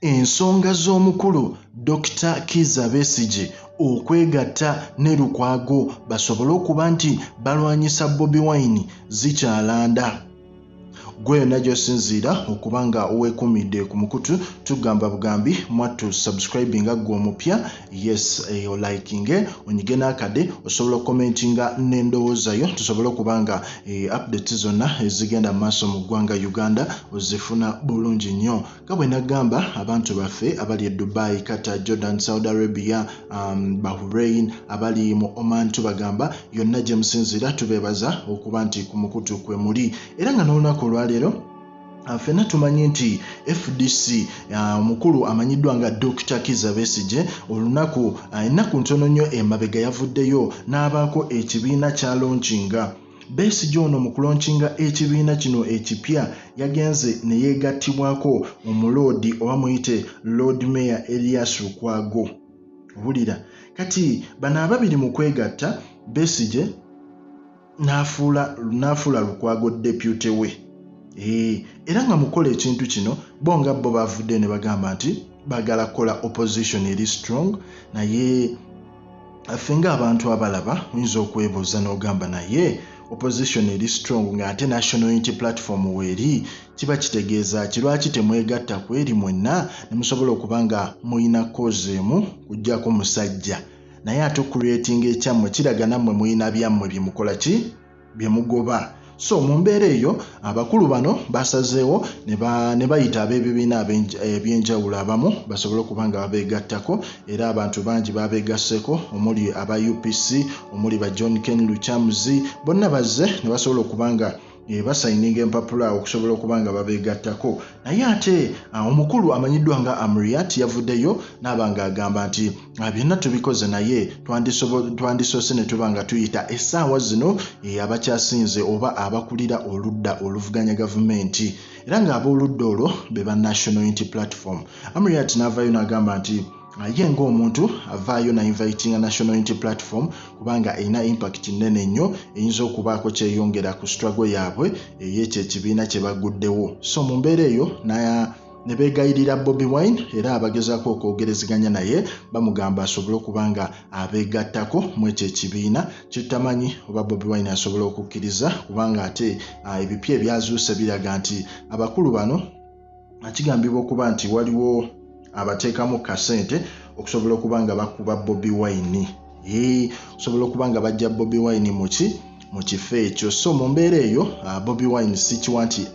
ensonga z'omukulu Dr. Kizza Besigye okwegatta ne Lukwago basobole okuba nti balwanyisa Bobi Wine zikyalanda. Gwe yonna gy'osinziira okuba nga weekumidde ku mukutu tugamba bugambi mwattu subscribinga gwe omupya yes olikinge onyige n'akade osobola okukomentinga n'endowoozayo tusobole okuba nga update zonna ezigenda mu maaso mu ggwanga Uganda ozifuna bulungi nnyo. Nga bwe nagamba abantu baffe abali e Dubai, Qatar, Jordan, Saudi Arabia, Bahrain, abali mu Oman tubagamba yonna gye musinziira tubeebaza okuba nti ku mukutu kwe muli. Era nga n'olunaku olwaleero ffenna tumanyi nti FDC omukulu amanyiddwa nga Dr. Kizza Besigye olunaku ennaku ntono nnyo emabega yavuddeyo n'abaako ekibiina kya launchinga. Besigye ono mu kulonkinga ekibiina kino ekipya yagenze ne yeegattibwako omuloodi oba muyite Lord Mayor Erias Lukwago. Obulira kati bano ababiri mu kwegatta Besigye n'afuula Lukwago deputy we. Era nga mukola ekintu kino bonga bo bavudde ne bagamba nti bagala kola opposition eri strong, naye affe ng'abantu abalaba oyinza okwebuuza n'ogamba naye opposition eri strong ng'ate National Unity Platform weeri kiba kitegeeza ki lwaki temwegatta ku eri mwenna ne musobola okuba nga muyina cause emu kuggyako musajja naye ate creating ekyammwe kiraga nammwe muyina byammwe byemukola ki bye mugoba. So mu mbeera eyo abakulu bano basazeewo ne bayita ab'ebibiina ebyenjawulo abamu basobole okuba nga babeegattako era abantu bangi babeegasseko omuli aba UPC omuli ba John Ken Luchamuzi bonna bazze ne basobola okuba nga basayininga empapula okusobola okuba nga babeegattako. Naye ate omukulu amanyiddwa nga Amriat yavuddeyo n'aba ng'agamba nti byonna tubikoze naye twandisoose ne tuba nga tuyita essaawa zino abakyasinze oba abakulira oludda oluvuganya gavumenti era ng'ab'oludda olwo be ba National Unity Platform. Amriat n'avaayo n'agamba nti ye ng'omuntu avaayo na inviting National Unity Platform kubanga erina impact nnene nnyo eyinza okubaako kyeyongera ku struggle yaabwe ey'ekyo ekibiina kye baguddewo. So mu mbeera eyo ne beegayirira Bobi Wine era abagezaako okwogerezeganya naye bamugamba asobole okuba nga abeegattako mu ekyo ekibiina kyetamanyi oba Bobi Wine asobole okukkiriza kubanga ate ebipya ebyazuuse biraga nti abakulu bano kigambibwa okuba nti waliwo abateekamu kasente okusobola okuba nga bakuba Bobi Wine okusobola okuba nga bajja Bobi Wine mu kifo ekyo. So mu mbeera eyo Bobi Wine si kiwa nti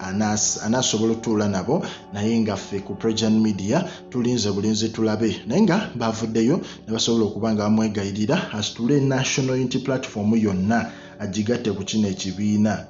anaasobola otuula nabo naye nga ffe ku Projan Media tulinze bulinzi tulabe naye nga bavuddeyo ne basobola okuba nga bamwegayirira asitule National Unity Platform yonna agigatte ku kino ekibiina.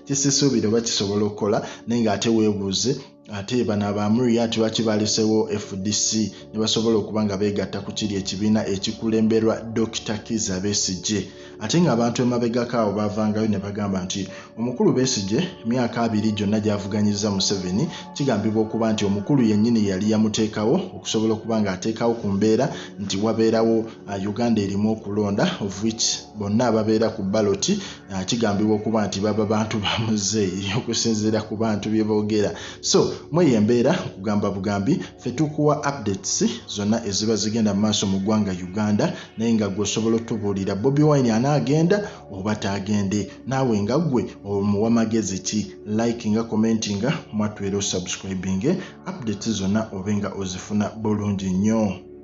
Kisisuubire oba kisobola okukola naye ng'ate weebuuze ate bano abamuriat lwaki balesewo FDC ne basobola okuba nga beegatta ku kiri ekibiina ekikulemberwa Dr. Kizza Besigye. Ate ng'abantu emabegako awo bavangayo ne bagamba nti omukulu Besigye myaka 2 gyonna gy'avuganyiza Museveni kigambibwa okuba nti omukulu yennyini yali yamuteekawo okusobola okuba nga ateekawo ku mbeera nti wabeerawo Uganda erimu okulonda of which bonna ababeera ku ballot kigambibwa okuba nti baba bantu bamuzeeyi okusinziira ku bantu bye boogera. So mweye embeera kugamba bugambi ffe tukuwa updates zonna eziba zigenda mu maaso mu ggwanga Uganda naye nga gwe osobola otubuulira Bobi Wine anaagenda oba taagende naawe nga gwe omuwa magezi ki likinga commentinga mwattu era subscribing updates zonna obenga ozifuna bulungi nnyo.